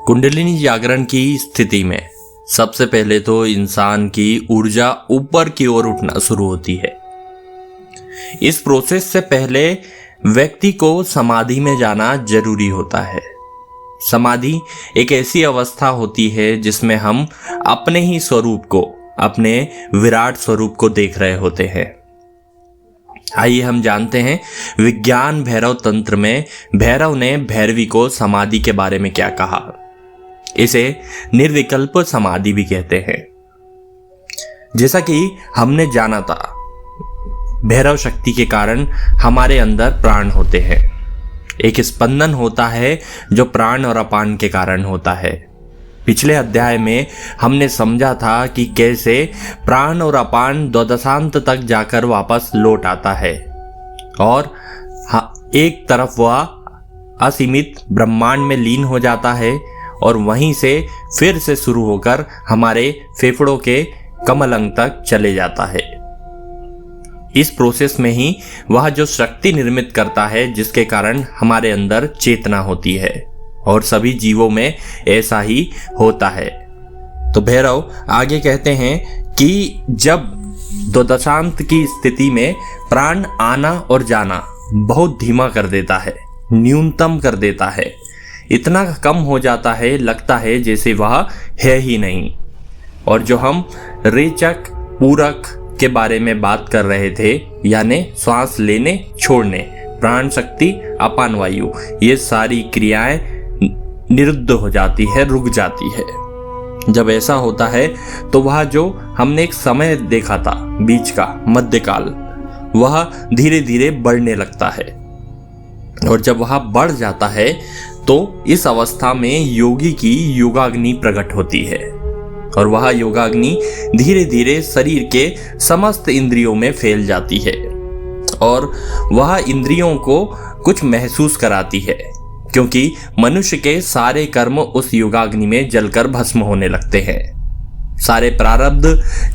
कुंडलिनी जागरण की स्थिति में सबसे पहले तो इंसान की ऊर्जा ऊपर की ओर उठना शुरू होती है। इस प्रोसेस से पहले व्यक्ति को समाधि में जाना जरूरी होता है। समाधि एक ऐसी अवस्था होती है जिसमें हम अपने ही स्वरूप को, अपने विराट स्वरूप को देख रहे होते हैं। आइए हम जानते हैं विज्ञान भैरव तंत्र में भैरव ने भैरवी को समाधि के बारे में क्या कहा। इसे निर्विकल्प समाधि भी कहते हैं। जैसा कि हमने जाना था, भैरव शक्ति के कारण हमारे अंदर प्राण होते हैं। एक स्पंदन होता है जो प्राण और अपान के कारण होता है। पिछले अध्याय में हमने समझा था कि कैसे प्राण और अपान द्वादशांत तक जाकर वापस लौट आता है और एक तरफ वह असीमित ब्रह्मांड में लीन हो जाता है और वहीं से फिर से शुरू होकर हमारे फेफड़ों के कमल अंग तक चले जाता है। इस प्रोसेस में ही वह जो शक्ति निर्मित करता है जिसके कारण हमारे अंदर चेतना होती है और सभी जीवों में ऐसा ही होता है। तो भैरव आगे कहते हैं कि जब द्वादशांत की स्थिति में प्राण आना और जाना बहुत धीमा कर देता है, न्यूनतम कर देता है, इतना कम हो जाता है लगता है जैसे वह है ही नहीं। और जो हम रेचक पूरक के बारे में बात कर रहे थे, यानी श्वास लेने छोड़ने, प्राण शक्ति, अपान वायु, ये सारी क्रियाएं निरुद्ध हो जाती है, रुक जाती है। जब ऐसा होता है तो वह जो हमने एक समय देखा था बीच का मध्यकाल, वह धीरे धीरे बढ़ने लगता है। और जब वह बढ़ जाता है तो इस अवस्था में योगी की योगाग्नि प्रकट होती है और वह योगाग्नि धीरे धीरे शरीर के समस्त इंद्रियों में फैल जाती है और वह इंद्रियों को कुछ महसूस कराती है, क्योंकि मनुष्य के सारे कर्म उस योगाग्नि में जलकर भस्म होने लगते हैं। सारे प्रारब्ध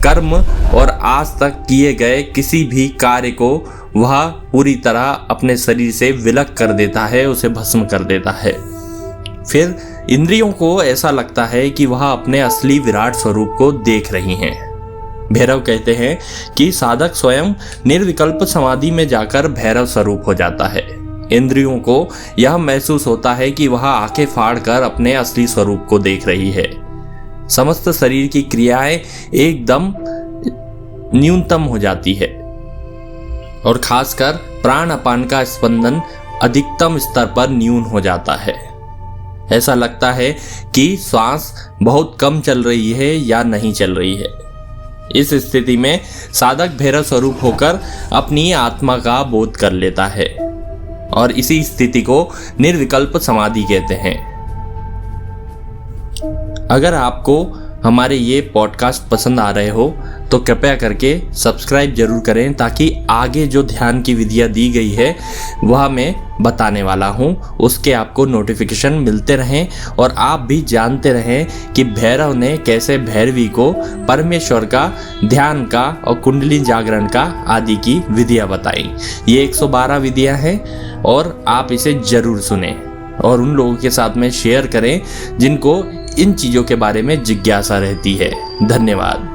कर्म और आज तक किए गए किसी भी कार्य को वह पूरी तरह अपने शरीर से विलग कर देता है, उसे भस्म कर देता है। फिर इंद्रियों को ऐसा लगता है कि वह अपने असली विराट स्वरूप को देख रही हैं। भैरव कहते हैं कि साधक स्वयं निर्विकल्प समाधि में जाकर भैरव स्वरूप हो जाता है। इंद्रियों को यह महसूस होता है कि वह आंखें फाड़कर अपने असली स्वरूप को देख रही है। समस्त शरीर की क्रियाएं एकदम न्यूनतम हो जाती है और खासकर प्राण अपान का स्पंदन अधिकतम स्तर पर न्यून हो जाता है। ऐसा लगता है कि श्वास बहुत कम चल रही है या नहीं चल रही है। इस स्थिति में साधक भैरव स्वरूप होकर अपनी आत्मा का बोध कर लेता है और इसी स्थिति को निर्विकल्प समाधि कहते हैं। अगर आपको हमारे ये पॉडकास्ट पसंद आ रहे हो तो कृपया करके सब्सक्राइब जरूर करें, ताकि आगे जो ध्यान की विधियाँ दी गई है वह मैं बताने वाला हूँ, उसके आपको नोटिफिकेशन मिलते रहें और आप भी जानते रहें कि भैरव ने कैसे भैरवी को परमेश्वर का, ध्यान का और कुंडली जागरण का आदि की विधियाँ बताई। ये 112 विधियाँ हैं और आप इसे जरूर सुने और उन लोगों के साथ में शेयर करें जिनको इन चीज़ों के बारे में जिज्ञासा रहती है। धन्यवाद।